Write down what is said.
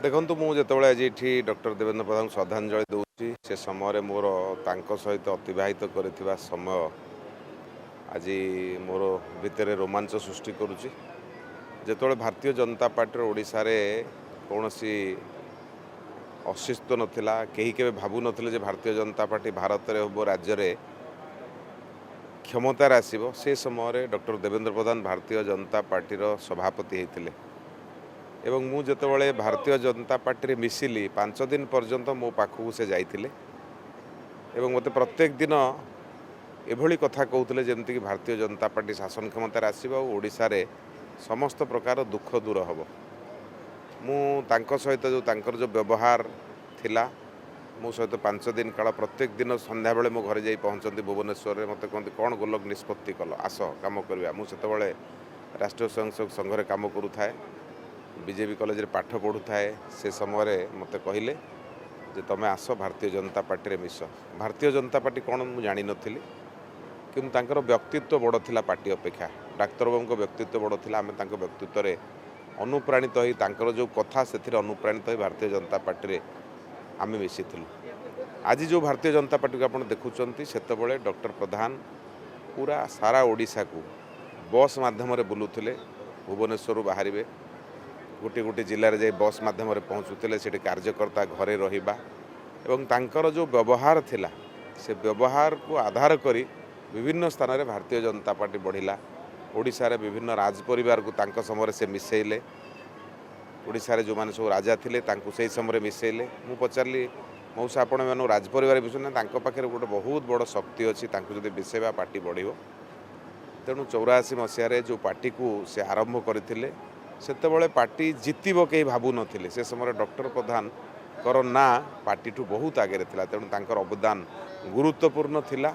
देखु मुझे आज ये डॉक्टर देवेंद्र प्रधान श्रद्धांजलि दूसरी से समय मोर सहित अतिवाहित कर समय आज मोर भितर रोमांच सृष्टि करुच्ची जो भारतीय जनता पार्टी ओडिशा रे कौन सी अस्तित्व नथिला कहीं के भावु नथिले भारतीय जनता पार्टी भारत रे हो राज्य रे क्षमतार आसीबो से समय डॉक्टर देवेंद्र प्रधान भारतीय जनता पार्टी सभापति होते एवं मु जेतबळे भारतीय जनता पार्टी रे मिसिली 5 दिन पर्यंत मो पाखु से जाइथिले एवं मते प्रत्येक दिन एभली कथा कहउथिले जेमति कि भारतीय जनता पार्टी शासन क्षमतार आसीबो ओडिशा रे समस्त प्रकार दुख दूर हबो। मु तांको सहित जो व्यवहार थिला मो सहित 5 दिन काल प्रत्येक दिन संध्या बेले मो घरे जाई पहुंचंती भुवनेश्वर रे मते कहंती कोन गोलक निष्पत्ति कल आस काम करबा। मु सेतबळे राष्ट्रीय स्वयंसेवक संघ रे काम करू थाए बीजेपी कॉलेज रे पाठ पढ़ु थाए से समय मते कहले जे तमे आस भारतीय जनता पार्टी रे मिस। भारतीय जनता पार्टी कौन मु जानी नथिली किंतु तांकर व्यक्तित्व बड़ थिला पार्टी अपेक्षा डाक्तर बाबू को व्यक्तित्व बड़ थिला आमे तांकर व्यक्तित्व रे अनुप्राणित होई तांकर जो कथा सेथिरे अनुप्राणित होई भारतीय जनता पार्टी रे आमे मिसिथिलु। आज जो भारतीय जनता पार्टी को आपण देखुचंती सेतबळे डॉक्टर प्रधान पूरा सारा ओडिशा को बस माध्यम रे बुलुथिले भुवनेश्वर बाहरिबे गोटे गोटे जिले में जाए बस माध्यम पहुँचुते से कार्यकर्ता घरे रहिबा एवं तांकर जो व्यवहार थिला से व्यवहार को आधार करी विभिन्न स्थान में भारतीय जनता पार्टी बढ़िला। ओडिशा रे विभिन्न राज परिवार को तांको समय से मिसेइले ओडिशा रे जो माने सब राजा थिले तांको सही समय मिसेइले। मु पचारली मौसा आपण मानु राज परिवार विषय ना तांको पाखे गोटे बहुत बड़ शक्ति अच्छी तांको जदि मिसेबा पार्टी बढ़िबो। तेणु 84 मसीह जो पार्टी को से आरंभ करथिले सेतबळे पार्टी जितिबो कहीं भावु नथिले से समय डॉक्टर प्रधान कर ना पार्टी ठू बहुत आगे थिला तेणु तांकर अवदान गुरुत्वपूर्ण थिला।